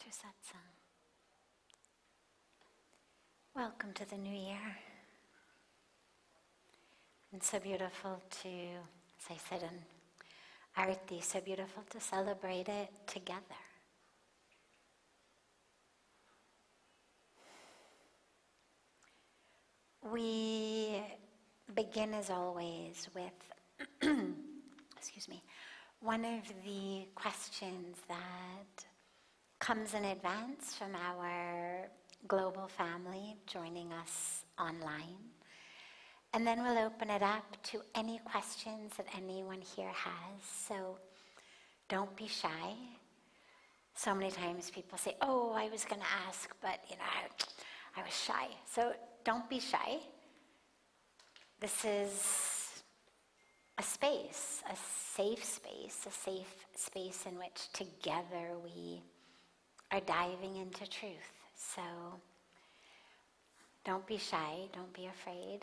to Satsang. Welcome to the new year. And so beautiful to, as I said in Arati, so beautiful to celebrate it together. We begin as always with, one of the questions that comes in advance from our global family joining us online. And then we'll open it up to any questions that anyone here has. So don't be shy. So many times people say, oh, I was going to ask, but I was shy. So don't be shy. This is a space, a safe space in which together we are diving into truth. So don't be shy, don't be afraid,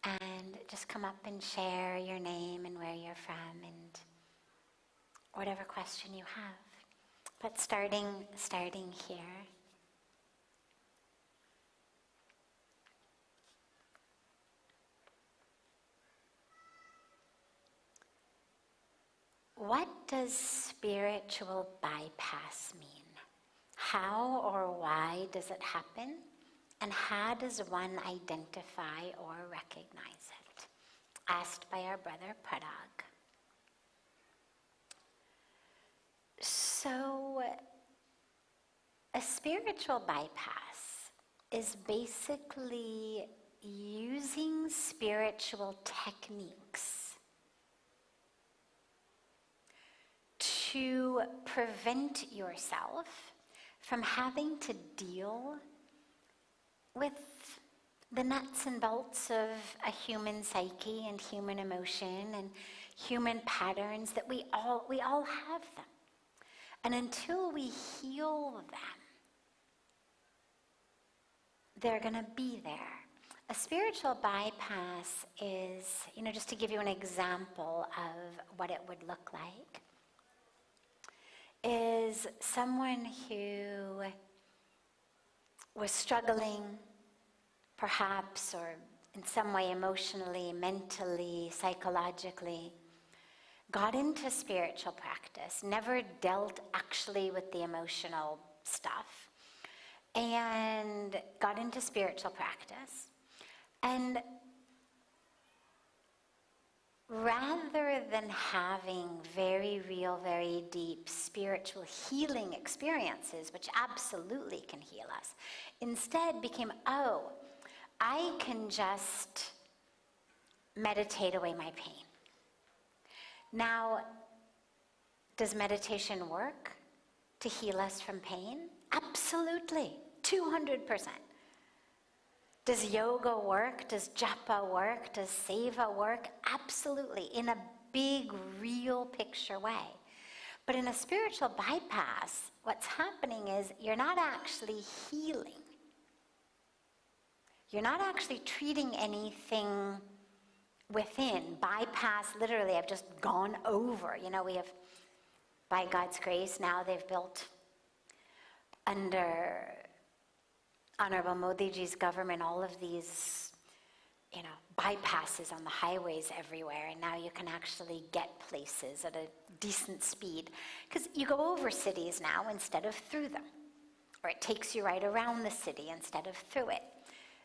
and just come up and share your name and where you're from and whatever question you have. But starting here. What does spiritual bypass mean? How or why does it happen? And how does one identify or recognize it? Asked by our brother Parag. So, a spiritual bypass is basically using spiritual techniques to prevent yourself from having to deal with the nuts and bolts of a human psyche and human emotion and human patterns that we all have them. And until we heal them, they're going to be there. A spiritual bypass is, just to give you an example of what it would look like, is someone who was struggling, perhaps, or in some way emotionally, mentally, psychologically, got into spiritual practice, never dealt actually with the emotional stuff, and got into spiritual practice. And rather than having very real, very deep spiritual healing experiences, which absolutely can heal us, instead became, I can just meditate away my pain. Now, does meditation work to heal us from pain? Absolutely, 200%. Does yoga work? Does japa work? Does seva work? Absolutely, in a big, real picture way. But in a spiritual bypass, what's happening is you're not actually healing. You're not actually treating anything within. Bypass, literally, I've just gone over. We have, by God's grace, now they've built under Honorable Modiji's government, all of these, bypasses on the highways everywhere, and now you can actually get places at a decent speed, because you go over cities now instead of through them, or it takes you right around the city instead of through it.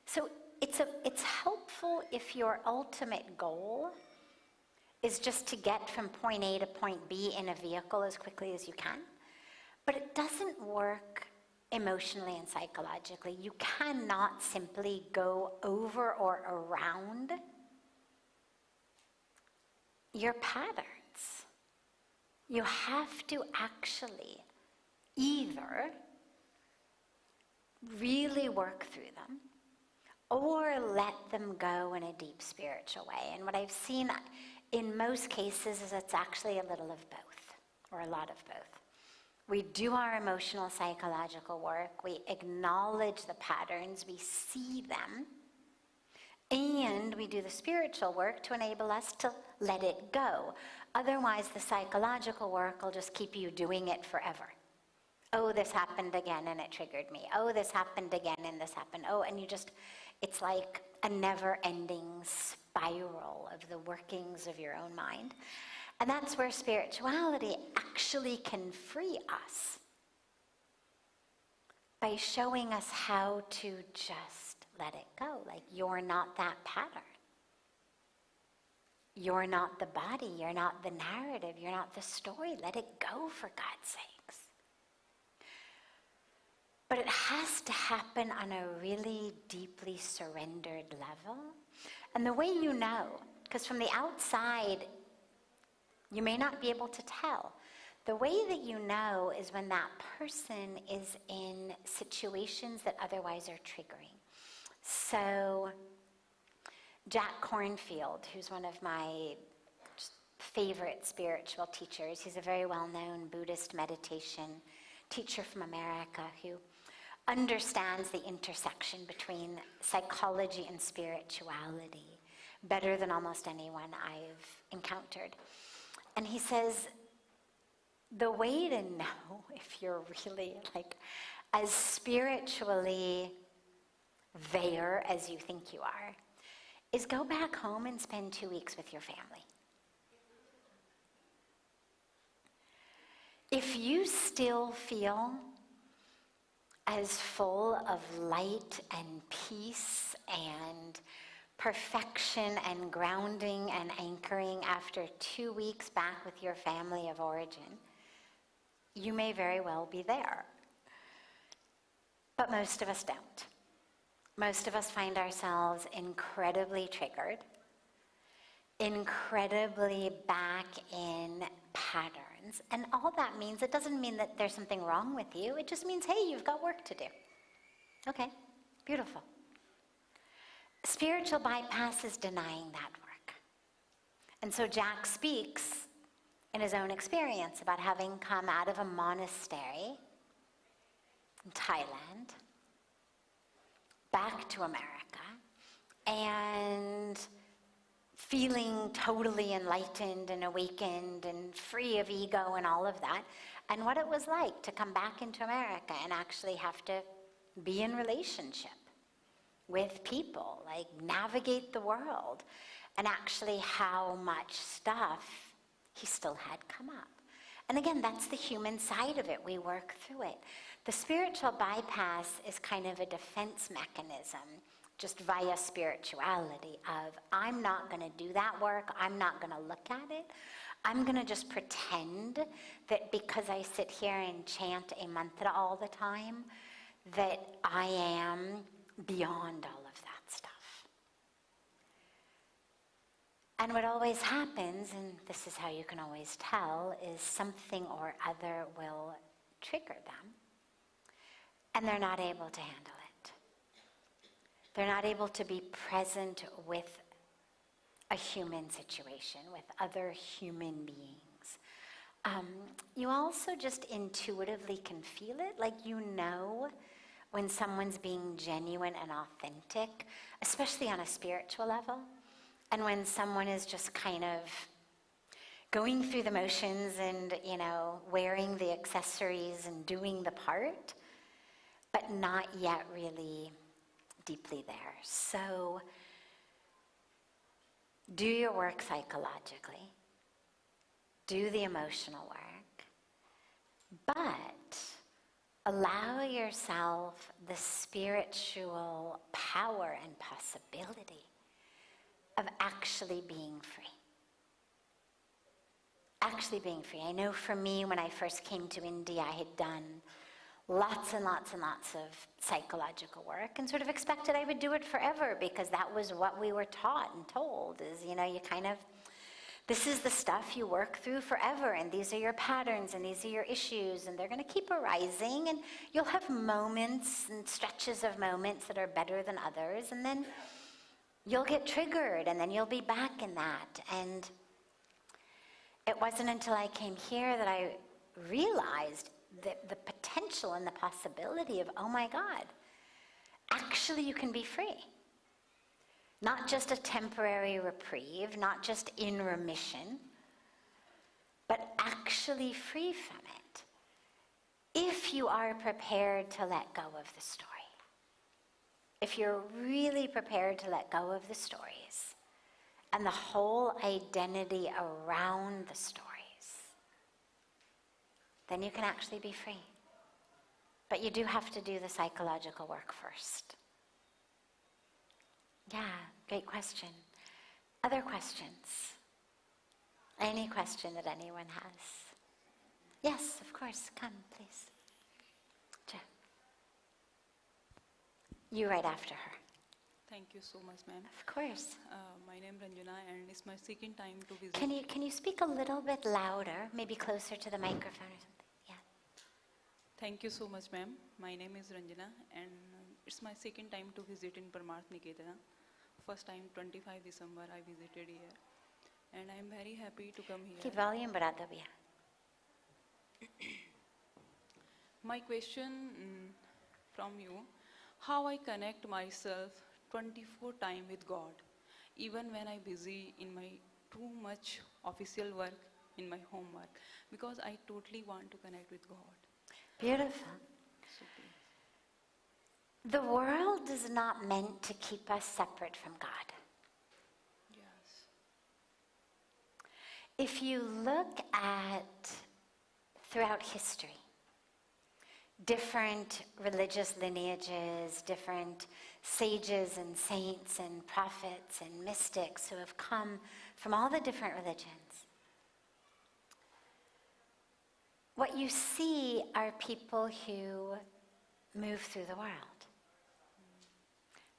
So it's helpful if your ultimate goal is just to get from point A to point B in a vehicle as quickly as you can, but it doesn't work emotionally and psychologically. You cannot simply go over or around your patterns. You have to actually either really work through them or let them go in a deep spiritual way. And what I've seen in most cases is it's actually a little of both, or a lot of both. We do our emotional, psychological work, we acknowledge the patterns, we see them, and we do the spiritual work to enable us to let it go. Otherwise, the psychological work will just keep you doing it forever. Oh, this happened again and it triggered me. Oh, this happened again and this happened. Oh, and it's like a never-ending spiral of the workings of your own mind. And that's where spirituality actually can free us, by showing us how to just let it go. Like, you're not that pattern. You're not the body. You're not the narrative. You're not the story. Let it go, for God's sakes. But it has to happen on a really deeply surrendered level. And the way you know, because from the outside, you may not be able to tell. The way that you know is when that person is in situations that otherwise are triggering. So Jack Kornfield, who's one of my favorite spiritual teachers, he's a very well-known Buddhist meditation teacher from America who understands the intersection between psychology and spirituality better than almost anyone I've encountered. And he says, the way to know if you're really like as spiritually there as you think you are is go back home and spend 2 weeks with your family. If you still feel as full of light and peace and perfection and grounding and anchoring after 2 weeks back with your family of origin, you may very well be there. But most of us don't. Most of us find ourselves incredibly triggered, incredibly back in patterns. And all that means, it doesn't mean that there's something wrong with you. It just means, hey, you've got work to do. Okay, beautiful. Spiritual bypass is denying that work. And so Jack speaks in his own experience about having come out of a monastery in Thailand, back to America, and feeling totally enlightened and awakened and free of ego and all of that, and what it was like to come back into America and actually have to be in relationship with people, like navigate the world, and actually how much stuff he still had come up. And again, that's the human side of it. We work through it. The spiritual bypass is kind of a defense mechanism, just via spirituality of, I'm not going to do that work. I'm not going to look at it. I'm going to just pretend that because I sit here and chant a mantra all the time, that I am beyond all of that stuff. And what always happens, and this is how you can always tell, is something or other will trigger them, and they're not able to handle it. They're not able to be present with a human situation, with other human beings. You also just intuitively can feel it, like you know when someone's being genuine and authentic, especially on a spiritual level, and when someone is just kind of going through the motions and, wearing the accessories and doing the part, but not yet really deeply there. So do your work psychologically. Do the emotional work. But allow yourself the spiritual power and possibility of actually being free. Actually being free. I know for me, when I first came to India, I had done lots and lots and lots of psychological work and sort of expected I would do it forever because that was what we were taught and told is, you kind of, this is the stuff you work through forever, and these are your patterns and these are your issues, and they're going to keep arising, and you'll have moments and stretches of moments that are better than others, and then you'll get triggered, and then you'll be back in that. And it wasn't until I came here that I realized the potential and the possibility of, oh my God, actually you can be free. Not just a temporary reprieve, not just in remission, but actually free from it if you are prepared to let go of the story, if you're really prepared to let go of the stories and the whole identity around the stories, then you can actually be free. But you do have to do the psychological work first. Yeah, great question. Other questions? Any question that anyone has? Yes, of course. Come, please. Sure. You right after her. Thank you so much, ma'am. Of course. My name is Ranjana, and it's my second time to visit. Can you speak a little bit louder, maybe closer to the microphone or something? Yeah. Thank you so much, ma'am. My name is Ranjana, and it's my second time to visit in Parmarth Niketan. First time, 25 December, I visited here, and I'm very happy to come here. Keep volume बढ़ाता भैया. My question from you: how I connect myself 24 time with God, even when I'm busy in my too much official work, in my homework, because I totally want to connect with God. Beautiful. So please. The world is not meant to keep us separate from God. Yes. If you look at throughout history, different religious lineages, different sages and saints and prophets and mystics who have come from all the different religions, what you see are people who move through the world.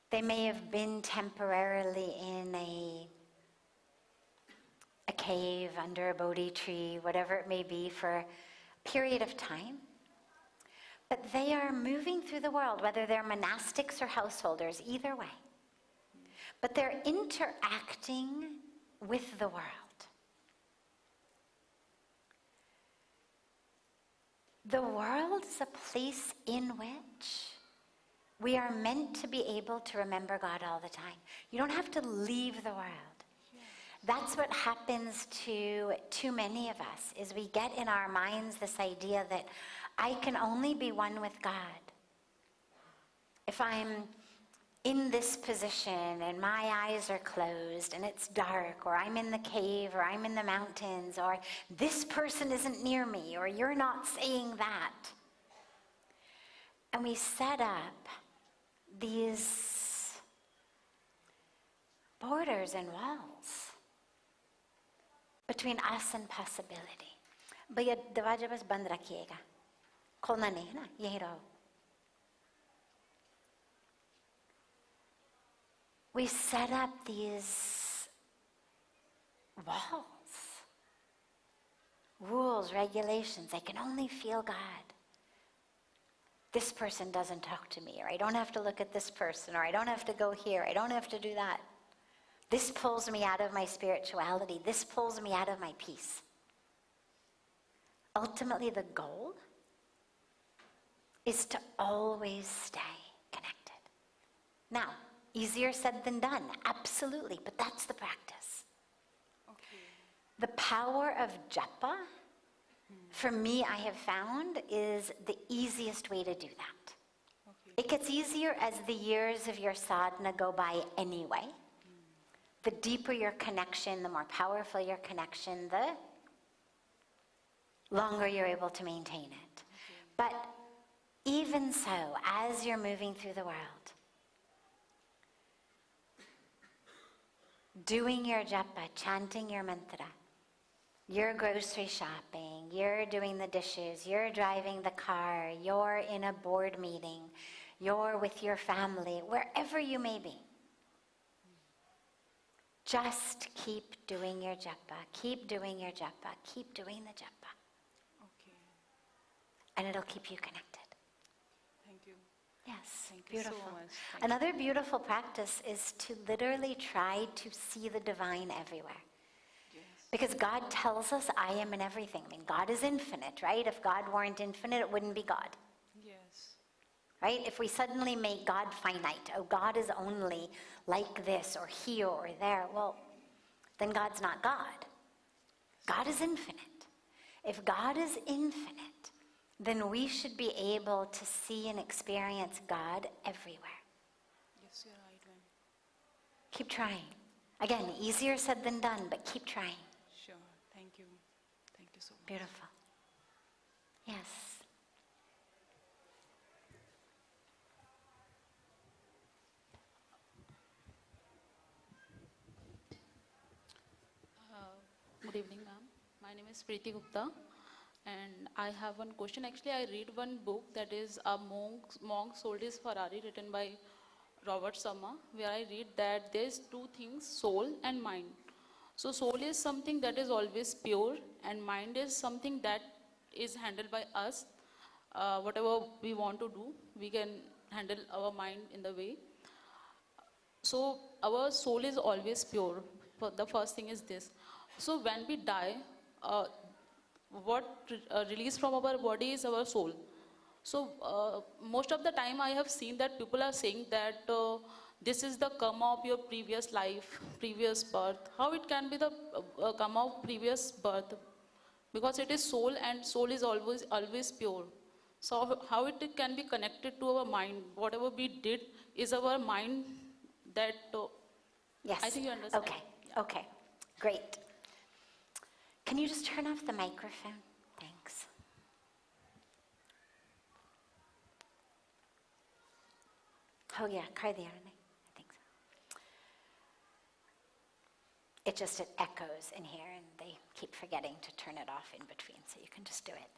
They may have been temporarily in a cave, under a Bodhi tree, whatever it may be, for a period of time. But they are moving through the world, whether they're monastics or householders, either way. But they're interacting with the world. The world is a place in which we are meant to be able to remember God all the time. You don't have to leave the world. That's what happens to too many of us, is we get in our minds this idea that I can only be one with God if I'm in this position and my eyes are closed and it's dark, or I'm in the cave, or I'm in the mountains, or this person isn't near me, or you're not saying that. And we set up these borders and walls between us and possibility. भैया दरवाजा बस बंद रखिएगा, खोलना नहीं है ना, यहीं रहो. We set up these walls, rules, regulations. I can only feel God. This person doesn't talk to me, or I don't have to look at this person, or I don't have to go here, I don't have to do that. This pulls me out of my spirituality. This pulls me out of my peace. Ultimately, the goal is to always stay connected. Now, easier said than done, absolutely, but that's the practice. Okay. The power of japa, for me, I have found, is the easiest way to do that. Okay. It gets easier as the years of your sadhana go by anyway. The deeper your connection, the more powerful your connection, the longer you're able to maintain it. Okay. But even so, as you're moving through the world, doing your japa, chanting your mantra, you're grocery shopping, you're doing the dishes, you're driving the car, you're in a board meeting, you're with your family, wherever you may be. Just keep doing your japa, keep doing your japa, keep doing the japa. Okay. And it'll keep you connected. Thank you. Yes, Thank you so beautiful. much. Thank Another beautiful practice is to literally try to see the divine everywhere. Yes. Because God tells us, I am in everything. I mean, God is infinite, right? If God weren't infinite, it wouldn't be God. Yes. Right? If we suddenly make God finite, oh, God is only like this or here or there, well, then God's not God. God is infinite. If God is infinite, then we should be able to see and experience God everywhere. Yes, you're right, ma'am. Keep trying. Again, easier said than done, but keep trying. Sure. Thank you. Thank you so much. Beautiful. Yes. Good evening, ma'am. My name is Preeti Gupta, and I have one question. Actually, I read one book that is A Monk Sold His Ferrari, written by Robert Summer, where I read that there's two things, soul and mind. So soul is something that is always pure, and mind is something that is handled by us. Whatever we want to do, we can handle our mind in the way. So our soul is always pure. The first thing is this. So when we die, what release from our body is our soul. So most of the time I have seen that people are saying that this is the karma of your previous life, previous birth. How it can be the karma of previous birth? Because it is soul, and soul is always pure. So how it can be connected to our mind? Whatever we did is our mind that. Yes. I think you understand. Okay. Okay. Great. Can you just turn off the microphone? Thanks. Oh yeah, I think so. It echoes in here, and they keep forgetting to turn it off in between, so you can just do it.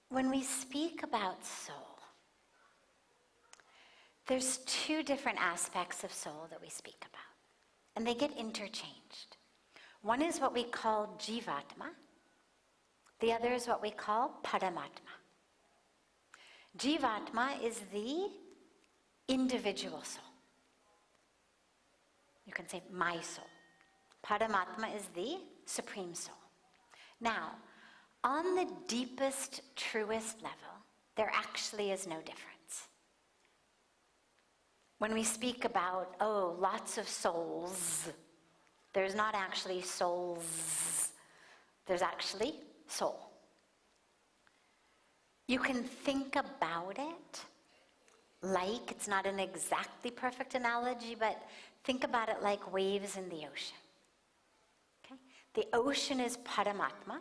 When we speak about soul, there's two different aspects of soul that we speak about, and they get interchanged. One is what we call Jivatma. The other is what we call Paramatma. Jivatma is the individual soul. You can say my soul. Paramatma is the supreme soul. Now, on the deepest, truest level, there actually is no difference. When we speak about, lots of souls, there's not actually souls. There's actually soul. You can think about it like, it's not an exactly perfect analogy, but think about it like waves in the ocean. Okay? The ocean is Paramatma.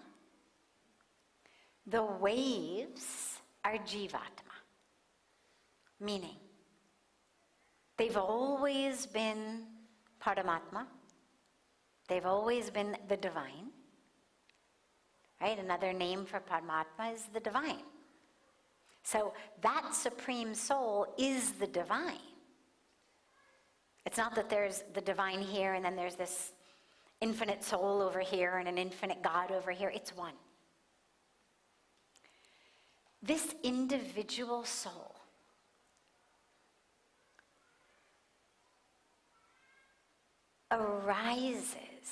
The waves are Jivatma, meaning they've always been Paramatma. They've always been the divine. Right? Another name for Paramatma is the divine. So that supreme soul is the divine. It's not that there's the divine here and then there's this infinite soul over here and an infinite God over here. It's one. This individual soul arises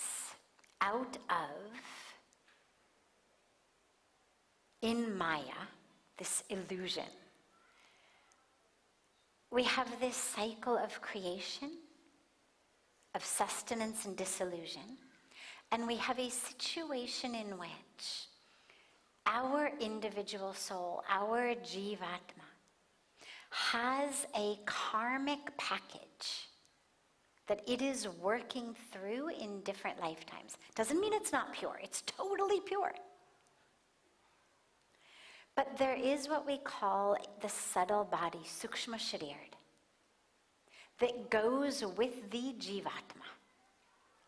out of, in Maya, this illusion. We have this cycle of creation, of sustenance and dissolution, and we have a situation in which our individual soul, our Jivatma, has a karmic package that it is working through in different lifetimes. Doesn't mean it's not pure. It's totally pure. But there is what we call the subtle body, Sukshma Sharir, that goes with the Jivatma.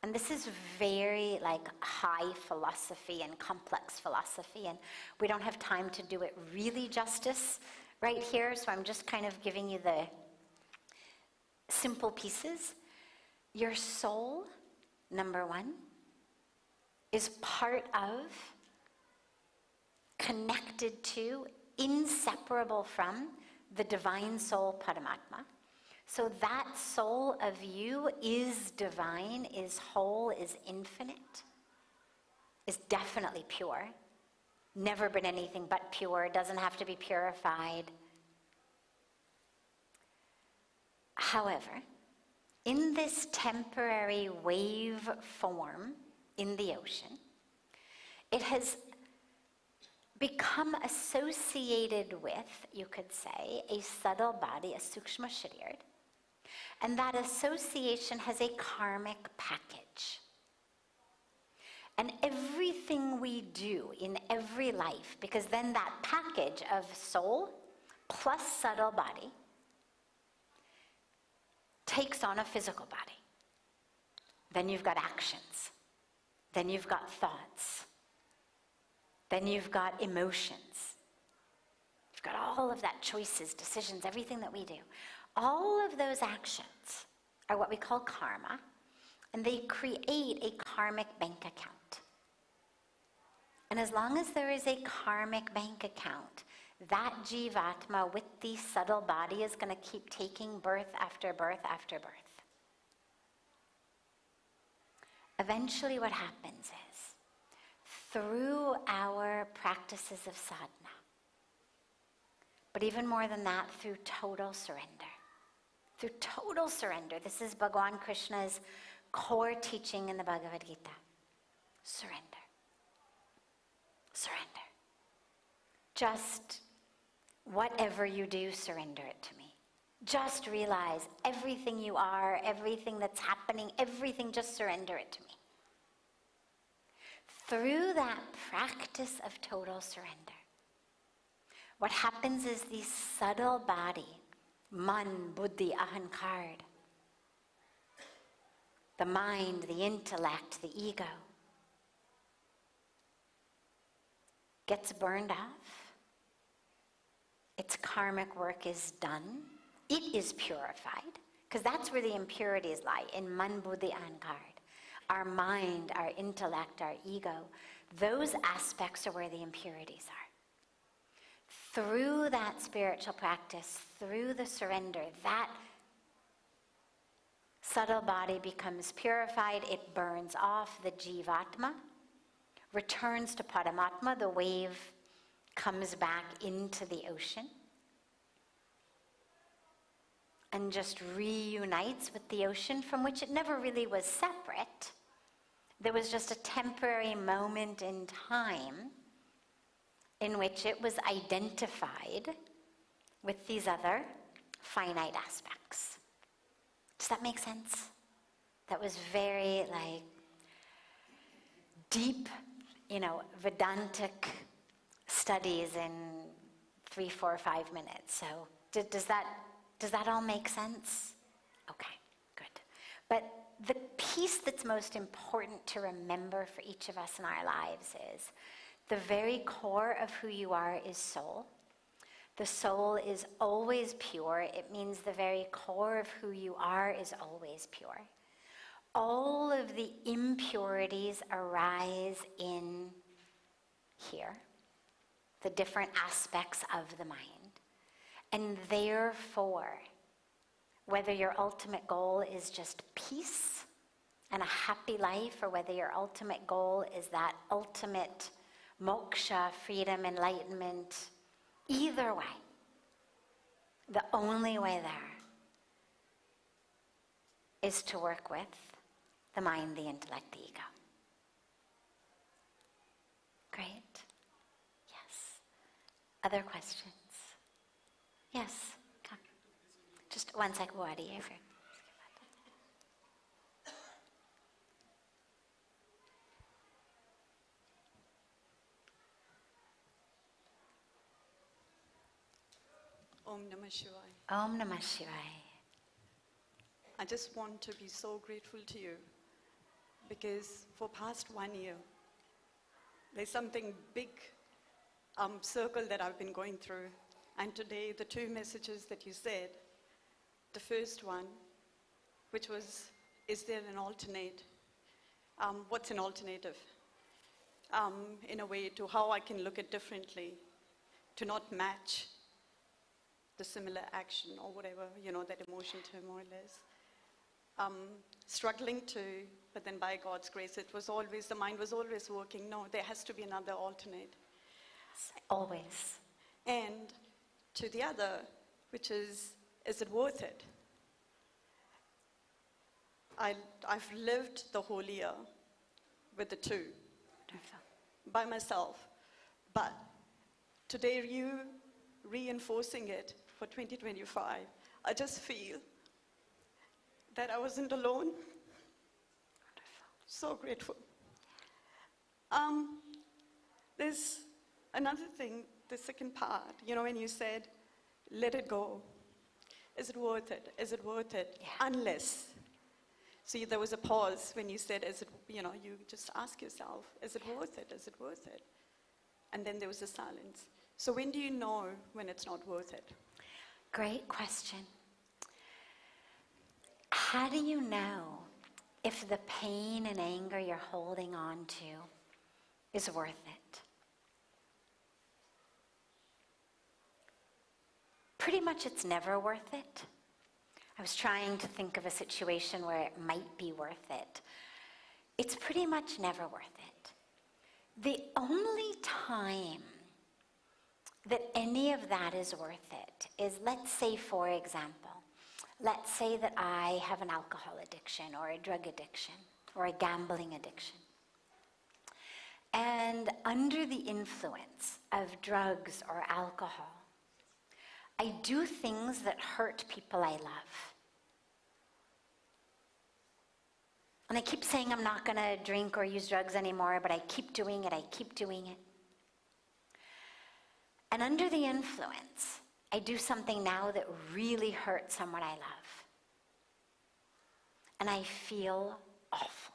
And this is very high philosophy and complex philosophy, and we don't have time to do it really justice right here, so I'm just kind of giving you the simple pieces. Your soul, number one, is part of, connected to, inseparable from the divine soul Paramatma. So that soul of you is divine, is whole, is infinite, is definitely pure. Never been anything but pure, doesn't have to be purified. However, in this temporary wave form in the ocean, it has become associated with, you could say, a subtle body, a sukshma sharir, and that association has a karmic package. And everything we do in every life, because then that package of soul plus subtle body takes on a physical body. Then you've got actions. Then you've got thoughts. Then you've got emotions. You've got all of that, choices, decisions, everything that we do. All of those actions are what we call karma, and they create a karmic bank account. And as long as there is a karmic bank account, that jivatma with the subtle body is going to keep taking birth after birth after birth. Eventually what happens is, through our practices of sadhana, but even more than that, through total surrender. Through total surrender. This is Bhagavan Krishna's core teaching in the Bhagavad Gita. Surrender. Surrender. Just whatever you do, surrender it to me. Just realize everything you are, everything that's happening, everything, just surrender it to me. Through that practice of total surrender, what happens is the subtle body, man, buddhi, ahankar, the mind, the intellect, the ego, gets burned off. Its karmic work is done. It is purified, because that's where the impurities lie, in man, buddhi, ahankar. Our mind, our intellect, our ego, those aspects are where the impurities are. Through that spiritual practice, through the surrender, that subtle body becomes purified, it burns off the jivatma, returns to Paramatma, the wave comes back into the ocean, and just reunites with the ocean from which it never really was separate. There was just a temporary moment in time in which it was identified with these other finite aspects. Does that make sense? That was very deep, Vedantic studies in 3, 4, 5 minutes. So does that all make sense? Okay, good. But the piece that's most important to remember for each of us in our lives is the very core of who you are is soul. The soul is always pure. It means the very core of who you are is always pure. All of the impurities arise in here, the different aspects of the mind. And therefore, whether your ultimate goal is just peace and a happy life, or whether your ultimate goal is that ultimate moksha, freedom, enlightenment, either way, the only way there is to work with the mind, the intellect, the ego. Great. Yes. Other questions? Yes, come. Just one second, Wadi. Om Namah Shivaya. Om Namah Shivaya. I just want to be so grateful to you because for past 1 year, there's something big circle that I've been going through. And today, the 2 messages that you said, the first one, which was, is there an alternate? What's an alternative? In a way to how I can look at differently, to not match the similar action or whatever, that emotion turmoil is. Struggling to, but then by God's grace, the mind was always working. No, there has to be another alternate. Always. And to the other, which is it worth it? I've lived the whole year with the two Wonderful. by myself. But today, you reinforcing it for 2025, I just feel that I wasn't alone. So grateful. There's another thing, the second part, when you said, let it go. Is it worth it? Is it worth it? Yeah. Unless. See, there was a pause when you said, is it, you just ask yourself, is it worth it? Is it worth it? And then there was a silence. So when do you know when it's not worth it? Great question. How do you know if the pain and anger you're holding on to is worth it? Pretty much it's never worth it. I was trying to think of a situation where it might be worth it. It's pretty much never worth it. The only time that any of that is worth it is, let's say, for example, let's say that I have an alcohol addiction or a drug addiction or a gambling addiction. And under the influence of drugs or alcohol, I do things that hurt people I love. And I keep saying I'm not going to drink or use drugs anymore, but I keep doing it, I keep doing it. And under the influence, I do something now that really hurts someone I love. And I feel awful.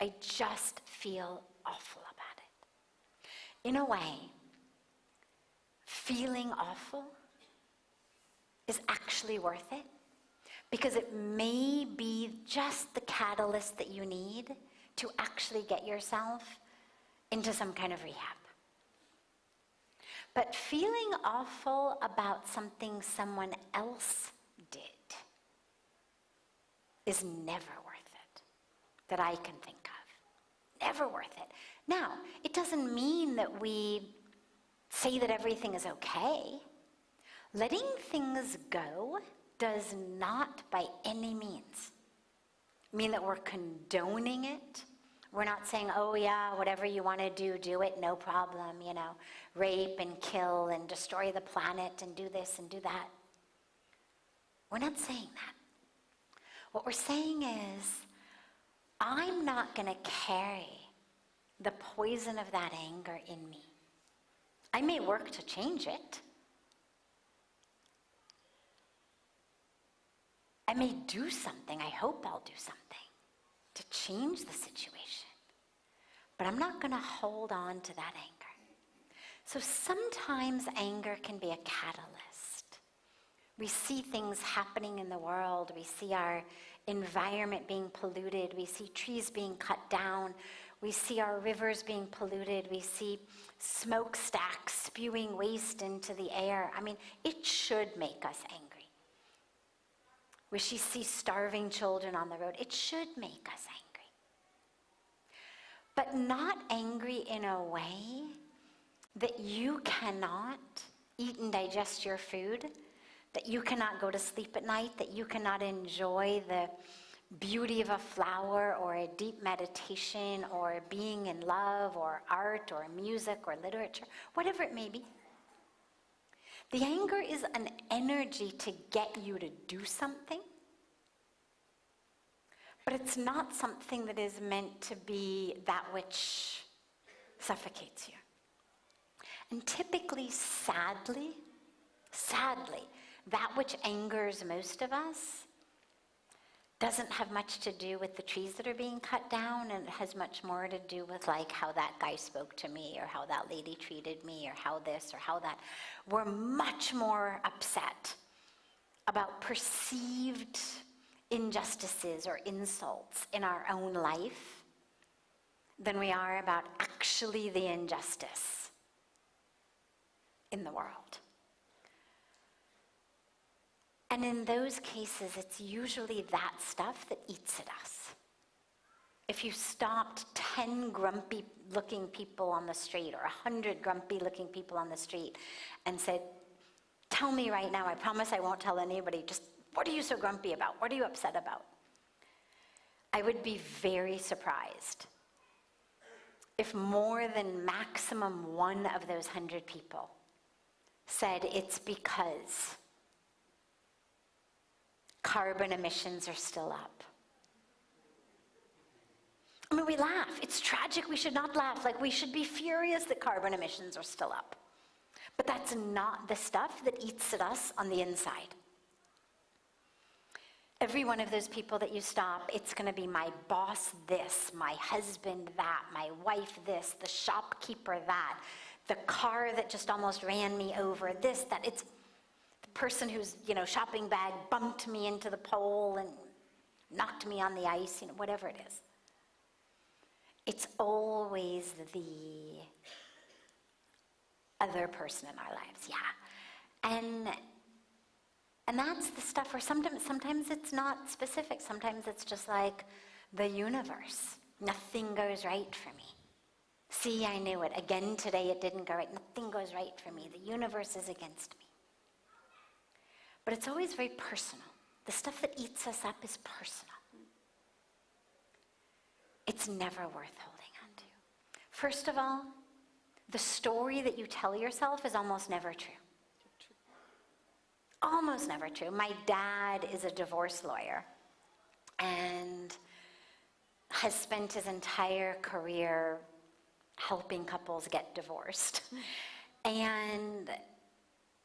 I just feel awful about it. In a way, feeling awful is actually worth it, because it may be just the catalyst that you need to actually get yourself into some kind of rehab. But feeling awful about something someone else did is never worth it, that I can think of. Never worth it. Now, it doesn't mean that we say that everything is okay. Letting things go does not by any means mean that we're condoning it. We're not saying, oh yeah, whatever you want to do it, no problem, rape and kill and destroy the planet and do this and do that. We're not saying that. What we're saying is, I'm not going to carry the poison of that anger in me. I may work to change it. I may do something, I hope I'll do something to change the situation. But I'm not going to hold on to that anger. So sometimes anger can be a catalyst. We see things happening in the world. We see our environment being polluted. We see trees being cut down. We see our rivers being polluted. We see smokestacks spewing waste into the air. I mean, it should make us angry. We see starving children on the road. It should make us angry. But not angry in a way that you cannot eat and digest your food, that you cannot go to sleep at night, that you cannot enjoy the beauty of a flower or a deep meditation or being in love or art or music or literature, whatever it may be. The anger is an energy to get you to do something, but it's not something that is meant to be that which suffocates you. And typically, sadly, that which angers most of us doesn't have much to do with the trees that are being cut down, and it has much more to do with like how that guy spoke to me or how that lady treated me or how this or how that. We're much more upset about perceived injustices or insults in our own life than we are about actually the injustice in the world. And in those cases, it's usually that stuff that eats at us. If you stopped 10 grumpy-looking people on the street or 100 grumpy-looking people on the street and said, tell me right now, I promise I won't tell anybody, just what are you so grumpy about? What are you upset about? I would be very surprised if more than maximum one of those 100 people said it's because carbon emissions are still up. I mean, we laugh. It's tragic. We should not laugh. Like, we should be furious that carbon emissions are still up. But that's not the stuff that eats at us on the inside. Every one of those people that you stop, it's going to be my boss this, my husband that, my wife this, the shopkeeper that, the car that just almost ran me over this, that. It's the person whose, shopping bag bumped me into the pole and knocked me on the ice, whatever it is. It's always the other person in our lives, yeah. And that's the stuff where sometimes it's not specific. Sometimes it's just like the universe. Nothing goes right for me. See, I knew it. Again today it didn't go right. Nothing goes right for me. The universe is against me. But it's always very personal. The stuff that eats us up is personal. It's never worth holding on to. First of all, the story that you tell yourself is almost never true. Almost never true. My dad is a divorce lawyer and has spent his entire career helping couples get divorced. And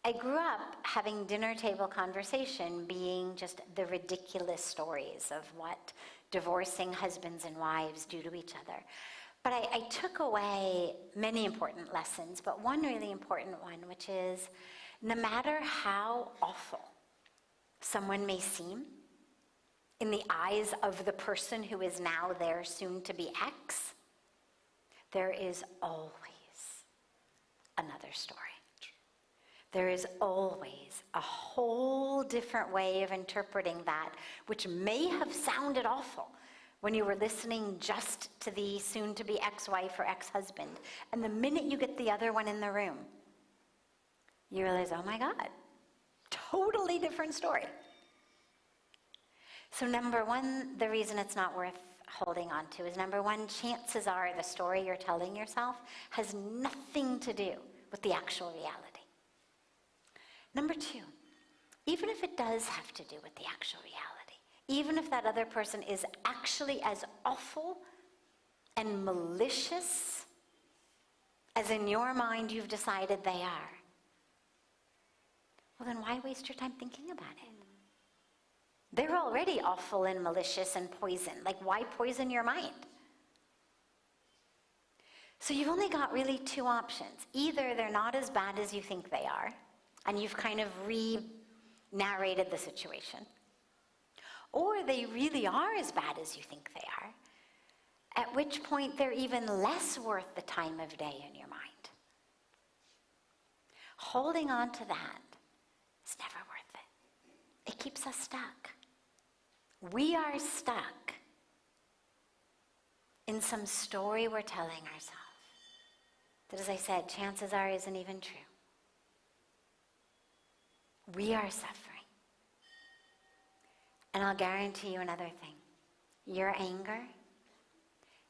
I grew up having dinner table conversation being just the ridiculous stories of what divorcing husbands and wives do to each other. But I took away many important lessons, but one really important one, which is no matter how awful someone may seem in the eyes of the person who is now their soon-to-be ex, there is always another story. There is always a whole different way of interpreting that, which may have sounded awful when you were listening just to the soon-to-be ex-wife or ex-husband. And the minute you get the other one in the room, you realize, oh my God, totally different story. So number one, the reason it's not worth holding on to is, number one, chances are the story you're telling yourself has nothing to do with the actual reality. Number two, even if it does have to do with the actual reality, even if that other person is actually as awful and malicious as in your mind you've decided they are, well then why waste your time thinking about it? They're already awful and malicious and poison. Like, why poison your mind? So you've only got really two options. Either they're not as bad as you think they are, and you've kind of re-narrated the situation, or they really are as bad as you think they are, at which point they're even less worth the time of day in your mind. Holding on to that is never worth it. It keeps us stuck. We are stuck in some story we're telling ourselves that, as I said, chances are isn't even true. We are suffering. And I'll guarantee you another thing. Your anger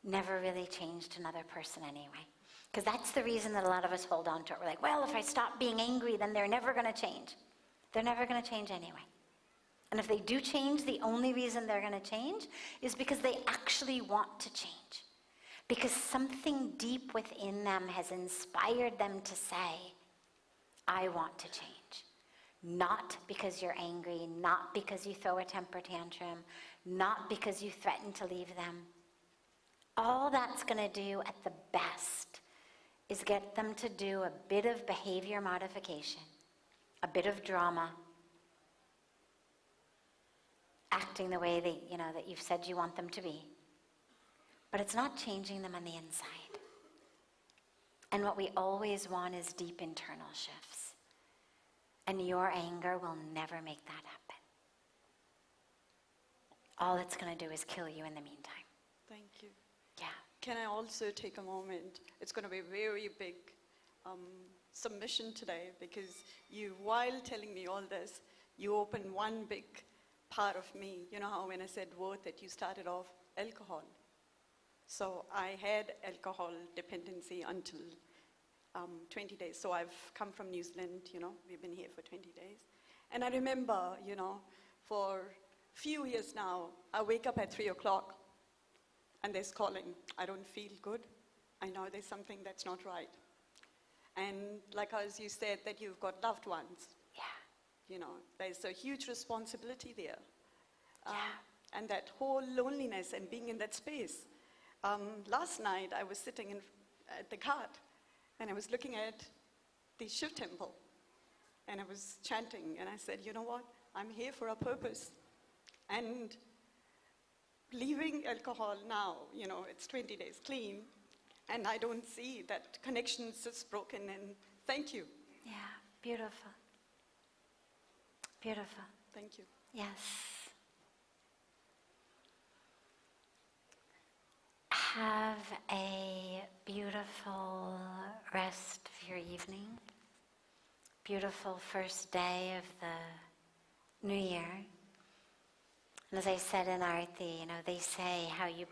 never really changed another person anyway. Because that's the reason that a lot of us hold on to it. We're like, well, if I stop being angry, then they're never going to change. They're never going to change anyway. And if they do change, the only reason they're going to change is because they actually want to change. Because something deep within them has inspired them to say, I want to change. Not because you're angry, not because you throw a temper tantrum, not because you threaten to leave them. All that's going to do at the best is get them to do a bit of behavior modification, a bit of drama, acting the way that you've said you want them to be. But it's not changing them on the inside. And what we always want is deep internal shifts. And your anger will never make that happen. All it's going to do is kill you in the meantime. Thank you. Yeah. Can I also take a moment? It's going to be a very big submission today, because you, while telling me all this, you opened one big part of me. You know how when I said worth it, you started off alcohol. So I had alcohol dependency until 20 days. So I've come from New Zealand, we've been here for 20 days. And I remember, for a few years now, I wake up at 3 o'clock and there's calling. I don't feel good. I know there's something that's not right. And like as you said, that you've got loved ones. Yeah. There's a huge responsibility there. Yeah. And that whole loneliness and being in that space. Last night, I was sitting at the cart, and I was looking at the Shiv temple, and I was chanting, and I said, you know what? I'm here for a purpose. And leaving alcohol now, it's 20 days clean, and I don't see that connection's just broken, and thank you. Yeah, beautiful. Beautiful. Thank you. Yes. Have a beautiful rest of your evening. Beautiful first day of the new year. And as I said in Aarti, they say how you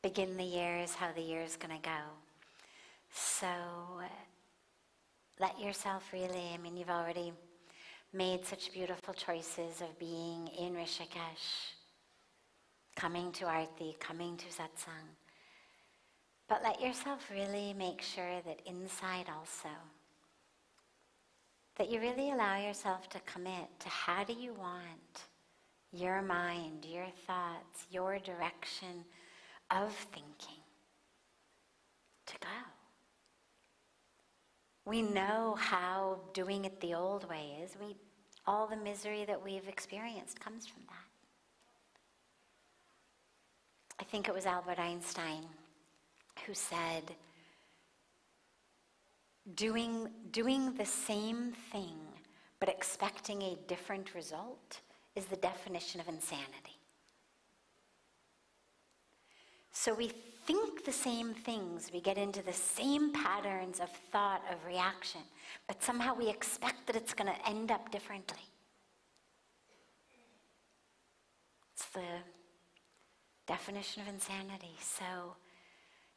begin the year is how the year is going to go. So let yourself really, you've already made such beautiful choices of being in Rishikesh, coming to Aarti, coming to Satsang. But let yourself really make sure that inside also, that you really allow yourself to commit to how do you want your mind, your thoughts, your direction of thinking to go. We know how doing it the old way is. All the misery that we've experienced comes from that. I think it was Albert Einstein who said, doing the same thing but expecting a different result is the definition of insanity. So we think the same things, we get into the same patterns of thought, of reaction, but somehow we expect that it's going to end up differently. It's the definition of insanity. So,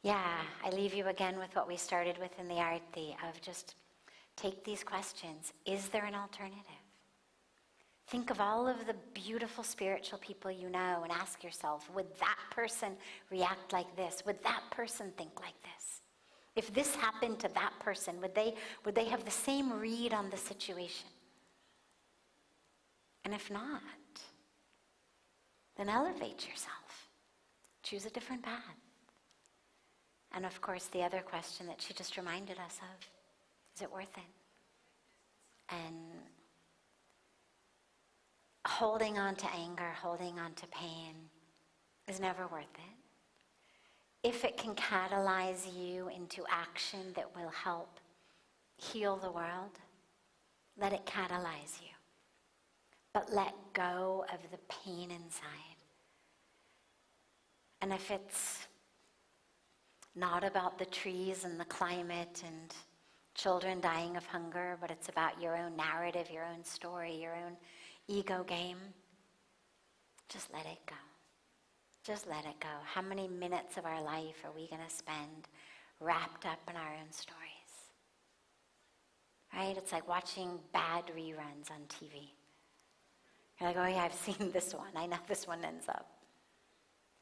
yeah, I leave you again with what we started with in the Aarti of just take these questions. Is there an alternative? Think of all of the beautiful spiritual people you know and ask yourself, would that person react like this? Would that person think like this? If this happened to that person, would they have the same read on the situation? And if not, then elevate yourself. Choose a different path. And of course, the other question that she just reminded us of, is it worth it? And holding on to anger, holding on to pain is never worth it. If it can catalyze you into action that will help heal the world, let it catalyze you. But let go of the pain inside. And if it's not about the trees and the climate and children dying of hunger, but it's about your own narrative, your own story, your own ego game, just let it go. Just let it go. How many minutes of our life are we going to spend wrapped up in our own stories? Right? It's like watching bad reruns on TV. You're like, oh yeah, I've seen this one. I know this one ends up.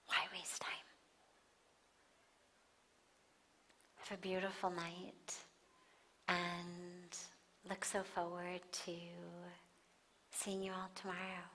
Why waste time? Have a beautiful night and look so forward to seeing you all tomorrow.